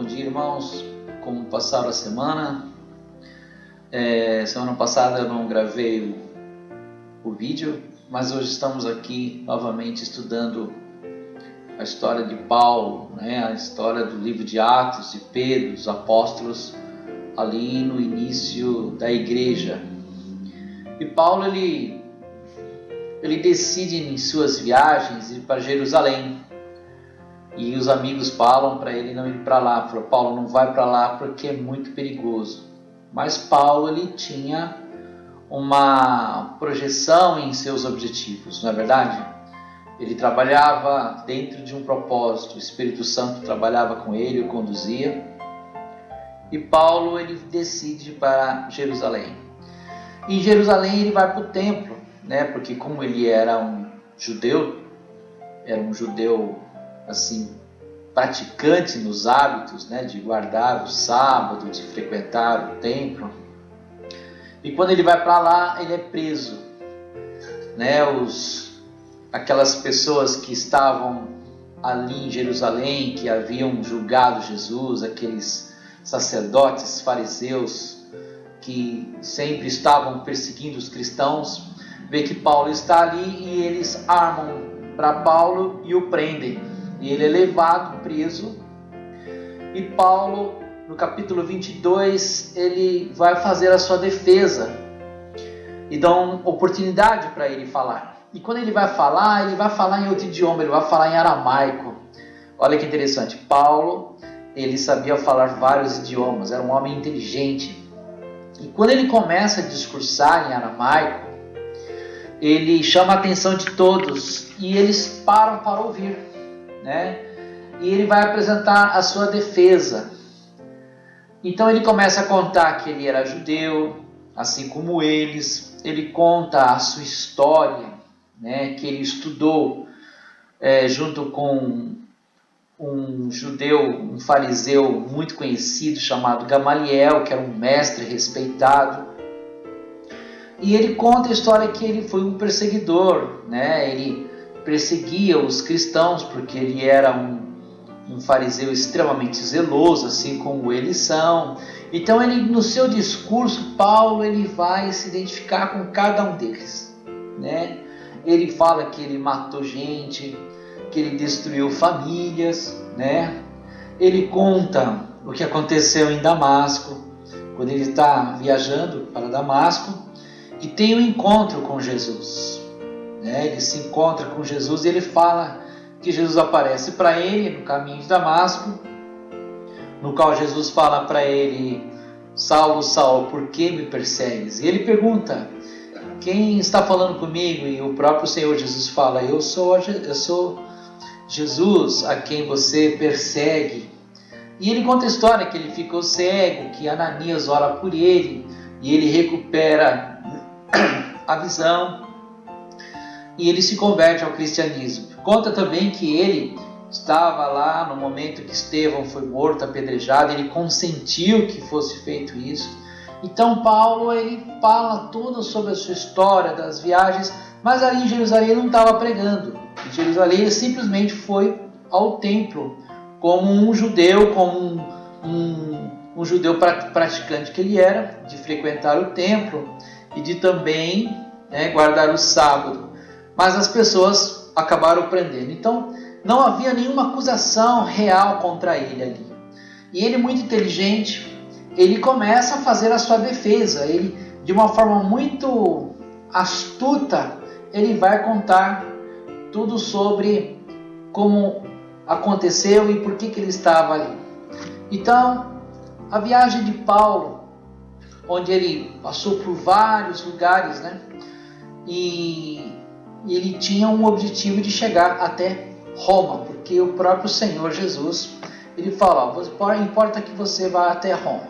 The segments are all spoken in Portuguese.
bom dia, irmãos. Como passaram a semana? Semana passada eu não gravei o vídeo, mas hoje estamos aqui novamente estudando a história de Paulo, né? A história do livro de Atos de Pedro, dos apóstolos, ali no início da igreja. E Paulo ele decide em suas viagens ir para Jerusalém. E os amigos falam para ele não ir para lá. Falou: Paulo, não vai para lá porque é muito perigoso. Mas Paulo ele tinha uma projeção em seus objetivos, não é verdade? Ele trabalhava dentro de um propósito. O Espírito Santo trabalhava com ele, o conduzia. E Paulo ele decide ir para Jerusalém. Em Jerusalém ele vai para o templo, né? Porque como ele era um judeu assim, praticante nos hábitos, né, de guardar o sábado, de frequentar o templo. E quando ele vai para lá, ele é preso, né? Aquelas pessoas que estavam ali em Jerusalém, que haviam julgado Jesus, aqueles sacerdotes, fariseus, que sempre estavam perseguindo os cristãos, vê que Paulo está ali e eles armam para Paulo e o prendem. E ele é levado, preso. E Paulo, no capítulo 22, ele vai fazer a sua defesa. E dão oportunidade para ele falar. E quando ele vai falar em outro idioma, ele vai falar em aramaico. Olha que interessante, Paulo, ele sabia falar vários idiomas, era um homem inteligente. E quando ele começa a discursar em aramaico, ele chama a atenção de todos e eles param para ouvir, né? E ele vai apresentar a sua defesa. Então ele começa a contar que ele era judeu, assim como eles. Ele conta a sua história, né? Que ele estudou junto com um judeu, um fariseu muito conhecido chamado Gamaliel, que era um mestre respeitado. E ele conta a história que ele foi um perseguidor, né? Ele perseguia os cristãos porque ele era um fariseu extremamente zeloso, assim como eles são. Então ele, no seu discurso, Paulo ele vai se identificar com cada um deles, né? Ele fala que ele matou gente, que ele destruiu famílias, né? Ele conta o que aconteceu em Damasco, quando ele está viajando para Damasco e tem um encontro com Jesus, né? Ele se encontra com Jesus e ele fala que Jesus aparece para ele no caminho de Damasco, no qual Jesus fala para ele: Saulo, Saulo, por que me persegues? E ele pergunta: quem está falando comigo? E o próprio Senhor Jesus fala: eu sou Jesus a quem você persegue. E ele conta a história que ele ficou cego, que Ananias ora por ele e ele recupera a visão e ele se converte ao cristianismo. Conta também que ele estava lá no momento que Estevão foi morto, apedrejado, ele consentiu que fosse feito isso. Então Paulo ele fala tudo sobre a sua história, das viagens, mas ali em Jerusalém ele não estava pregando. Em Jerusalém ele simplesmente foi ao templo como um judeu, como um judeu praticante que ele era, de frequentar o templo e de também guardar o sábado. Mas as pessoas acabaram prendendo. Então não havia nenhuma acusação real contra ele ali. E ele, muito inteligente, ele começa a fazer a sua defesa. Ele, de uma forma muito astuta, ele vai contar tudo sobre como aconteceu e por que ele estava ali. Então, a viagem de Paulo, onde ele passou por vários lugares, né? E ele tinha um objetivo de chegar até Roma, porque o próprio Senhor Jesus, ele fala: importa que você vá até Roma.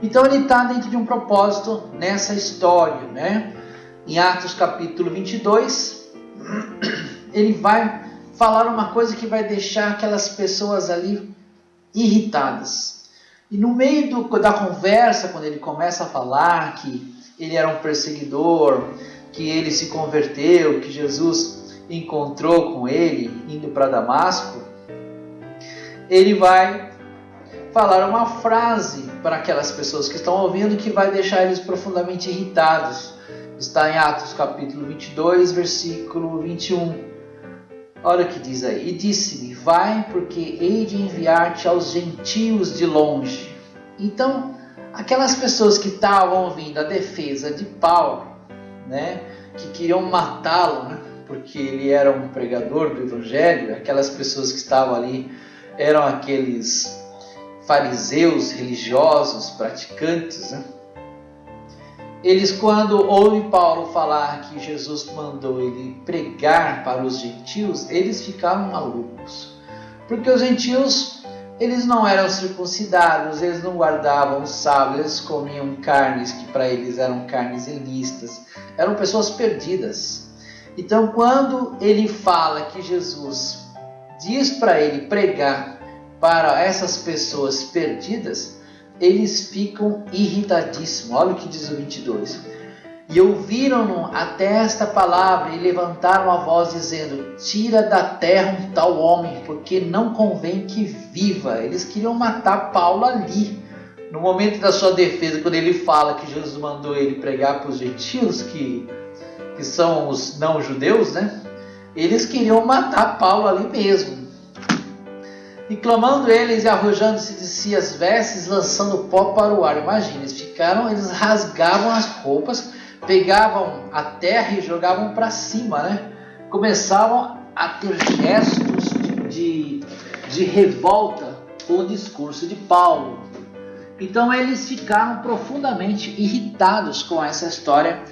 Então ele está dentro de um propósito nessa história, né? Em Atos capítulo 22, ele vai falar uma coisa que vai deixar aquelas pessoas ali irritadas. E no meio da conversa, quando ele começa a falar que ele era um perseguidor, que ele se converteu, que Jesus encontrou com ele indo para Damasco, ele vai falar uma frase para aquelas pessoas que estão ouvindo que vai deixar eles profundamente irritados. Está em Atos capítulo 22, versículo 21. Olha o que diz aí. E disse-me, vai, porque hei de enviar-te aos gentios de longe. Então, aquelas pessoas que estavam ouvindo a defesa de Paulo, né, que queriam matá-lo, né, porque ele era um pregador do evangelho, aquelas pessoas que estavam ali eram aqueles fariseus religiosos, praticantes, né? Eles, quando ouvem Paulo falar que Jesus mandou ele pregar para os gentios, eles ficaram malucos. Porque os gentios, eles não eram circuncidados, eles não guardavam o sábado, eles comiam carnes que para eles eram carnes ilícitas, eram pessoas perdidas. Então, quando ele fala que Jesus diz para ele pregar para essas pessoas perdidas, eles ficam irritadíssimos. Olha o que diz o 22. E ouviram-no até esta palavra e levantaram a voz dizendo, tira da terra um tal homem, porque não convém que viva. Eles queriam matar Paulo ali. No momento da sua defesa, quando ele fala que Jesus mandou ele pregar para os gentios, que são os não-judeus, né? Eles queriam matar Paulo ali mesmo. E clamando eles e arrojando-se de si as vestes, lançando pó para o ar. Imagina, eles rasgavam as roupas, pegavam a terra e jogavam para cima, né? Começavam a ter gestos de revolta com o discurso de Paulo. Então eles ficaram profundamente irritados com essa história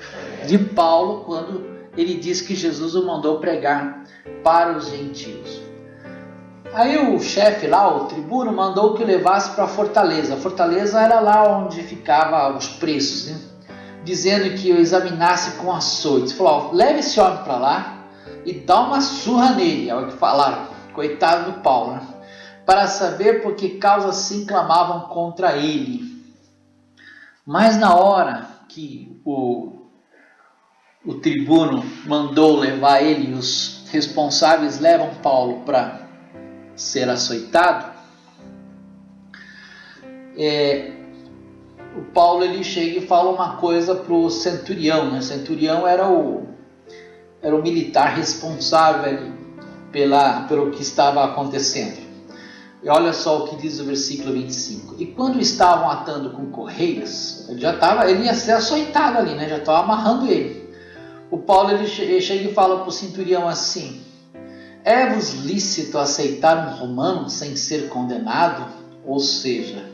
de Paulo, quando ele diz que Jesus o mandou pregar para os gentios. Aí o chefe lá, o tribuno, mandou que o levasse para a fortaleza. A fortaleza era lá onde ficavam os presos, né? Dizendo que o examinasse com açoites. Falou, leve esse homem para lá e dá uma surra nele. É o que falaram, coitado do Paulo, né? Para saber por que causa assim clamavam contra ele. Mas na hora que o tribuno mandou levar ele, os responsáveis levam Paulo para ser açoitado, o Paulo ele chega e fala uma coisa para o centurião, né? O centurião era o militar responsável ali pelo que estava acontecendo. E olha só o que diz o versículo 25. E quando estavam atando com correias, ele ia ser açoitado ali, né? Já estava amarrando ele. O Paulo ele chega e fala para o centurião assim, é-vos lícito aceitar um romano sem ser condenado? Ou seja,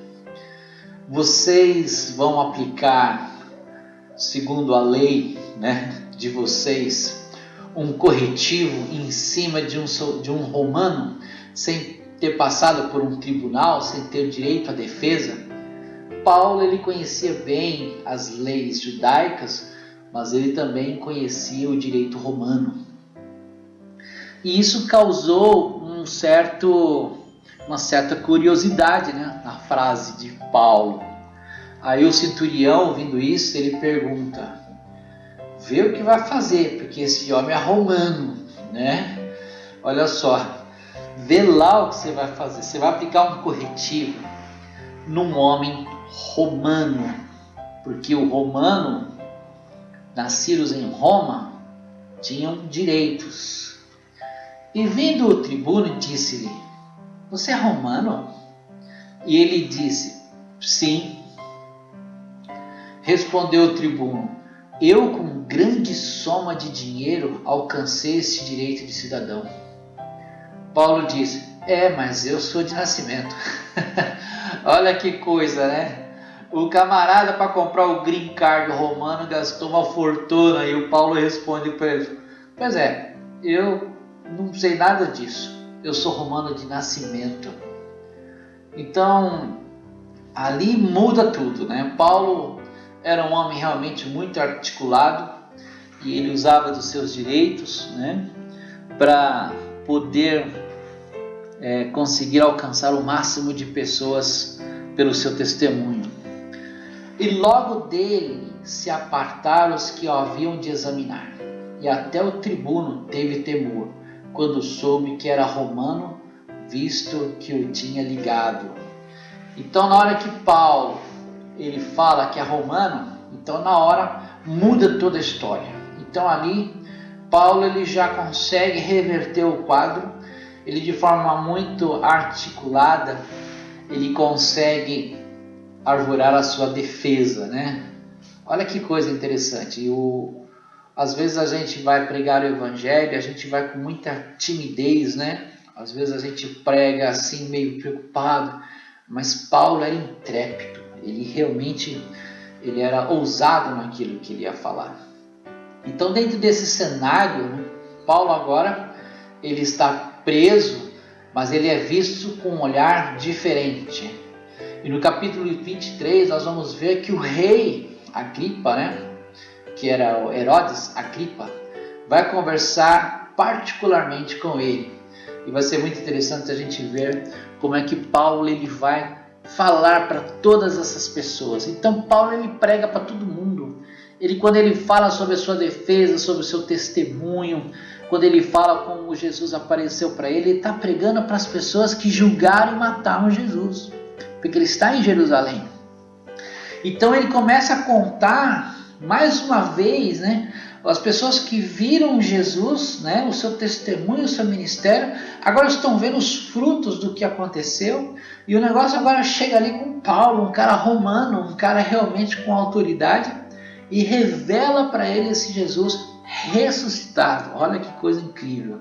vocês vão aplicar, segundo a lei, né, de vocês, um corretivo em cima de um romano, sem ter passado por um tribunal, sem ter direito à defesa? Paulo ele conhecia bem as leis judaicas, mas ele também conhecia o direito romano. E isso causou uma certa curiosidade, né, na frase de Paulo. Aí o centurião, ouvindo isso, ele pergunta, vê o que vai fazer, porque esse homem é romano, né? Olha só, vê lá o que você vai fazer. Você vai aplicar um corretivo num homem romano, porque o romano, nascidos em Roma, tinham direitos. E vindo o tribuno, disse-lhe, você é romano? E ele disse, sim. Respondeu o tribuno, eu com grande soma de dinheiro alcancei esse direito de cidadão. Paulo disse, mas eu sou de nascimento. Olha que coisa, né? O camarada, para comprar o green card romano, gastou uma fortuna. E o Paulo responde para ele, pois é, eu não sei nada disso, eu sou romano de nascimento. Então, ali muda tudo, né? Paulo era um homem realmente muito articulado e ele usava dos seus direitos, né, para poder conseguir alcançar o máximo de pessoas pelo seu testemunho. E logo dele se apartaram os que o haviam de examinar, e até o tribuno teve temor quando soube que era romano, visto que o tinha ligado. Então, na hora que Paulo ele fala que é romano, então na hora muda toda a história. Então ali Paulo ele já consegue reverter o quadro, ele de forma muito articulada, ele consegue arvorar a sua defesa, né? Olha que coisa interessante. Às vezes a gente vai pregar o evangelho, a gente vai com muita timidez, né? Às vezes a gente prega assim meio preocupado, mas Paulo era intrépido, ele realmente era ousado naquilo que ele ia falar. Então, dentro desse cenário, né, Paulo agora ele está preso, mas ele é visto com um olhar diferente. E no capítulo 23 nós vamos ver que o rei Agripa, né, que era o Herodes Agripa, vai conversar particularmente com ele. E vai ser muito interessante a gente ver como é que Paulo ele vai falar para todas essas pessoas. Então Paulo ele prega para todo mundo. Quando ele fala sobre a sua defesa, sobre o seu testemunho, quando ele fala como Jesus apareceu para ele está pregando para as pessoas que julgaram e mataram Jesus, porque ele está em Jerusalém. Então ele começa a contar mais uma vez, né, as pessoas que viram Jesus, né, o seu testemunho, o seu ministério, agora estão vendo os frutos do que aconteceu. E o negócio agora chega ali com Paulo, um cara romano, um cara realmente com autoridade, e revela para ele esse Jesus ressuscitado. Olha que coisa incrível.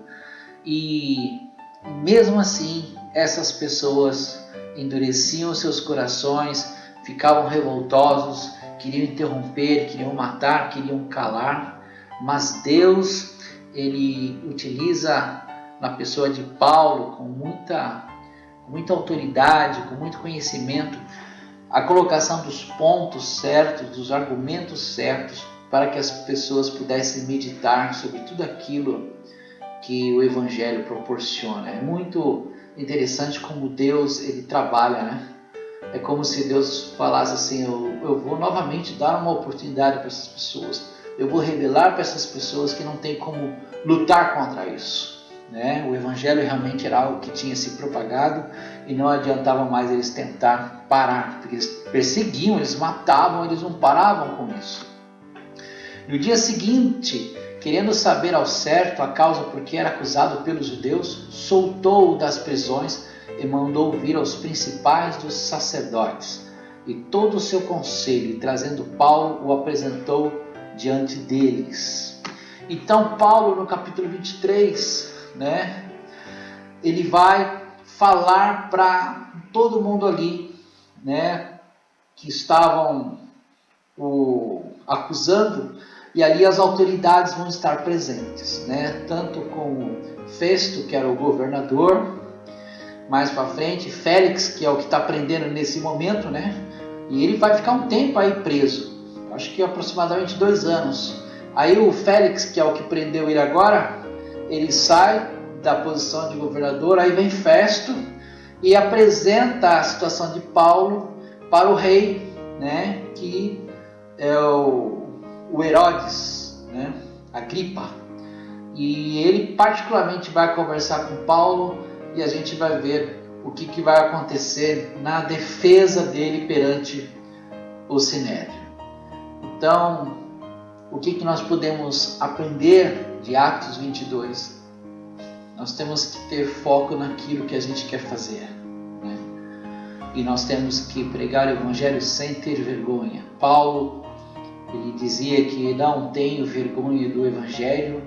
E mesmo assim, essas pessoas endureciam seus corações, ficavam revoltosos, queriam interromper, queriam matar, queriam calar. Mas Deus, ele utiliza na pessoa de Paulo com muita autoridade, com muito conhecimento, a colocação dos pontos certos, dos argumentos certos, para que as pessoas pudessem meditar sobre tudo aquilo que o Evangelho proporciona. É muito interessante como Deus ele trabalha, né? É como se Deus falasse assim, eu vou novamente dar uma oportunidade para essas pessoas. Eu vou revelar para essas pessoas que não tem como lutar contra isso, né? O Evangelho realmente era algo que tinha se propagado e não adiantava mais eles tentar parar, porque eles perseguiam, eles matavam, eles não paravam com isso. No dia seguinte, querendo saber ao certo a causa por que era acusado pelos judeus, soltou-o das prisões e mandou vir aos principais dos sacerdotes e todo o seu conselho, e trazendo Paulo, o apresentou diante deles. Então Paulo, no capítulo 23, né, ele vai falar para todo mundo ali, né, que estavam o acusando, e ali as autoridades vão estar presentes, né, tanto com Festo, que era o governador, mais para frente, Félix, que é o que está prendendo nesse momento, né, e ele vai ficar um tempo aí preso, acho que aproximadamente 2 anos. Aí o Félix, que é o que prendeu ele agora, ele sai da posição de governador, aí vem Festo e apresenta a situação de Paulo para o rei, né, que é o Herodes, né, Agripa. E ele particularmente vai conversar com Paulo e a gente vai ver o que vai acontecer na defesa dele perante o Sinédrio. Então, o que nós podemos aprender de Atos 22? Nós temos que ter foco naquilo que a gente quer fazer, né? E nós temos que pregar o Evangelho sem ter vergonha. Paulo, ele dizia que não tenho vergonha do Evangelho,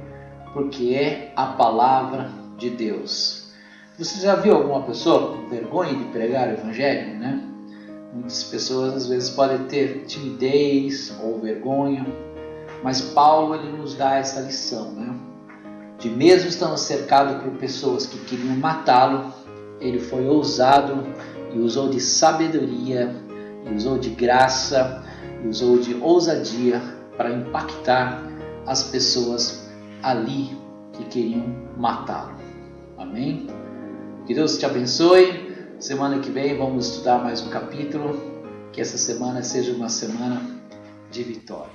porque é a palavra de Deus. Você já viu alguma pessoa com vergonha de pregar o Evangelho, né? Muitas pessoas às vezes podem ter timidez ou vergonha, mas Paulo ele nos dá essa lição, né? De mesmo estando cercado por pessoas que queriam matá-lo, ele foi ousado e usou de sabedoria, e usou de graça, e usou de ousadia para impactar as pessoas ali que queriam matá-lo. Amém? Que Deus te abençoe. Semana que vem vamos estudar mais um capítulo. Que essa semana seja uma semana de vitória.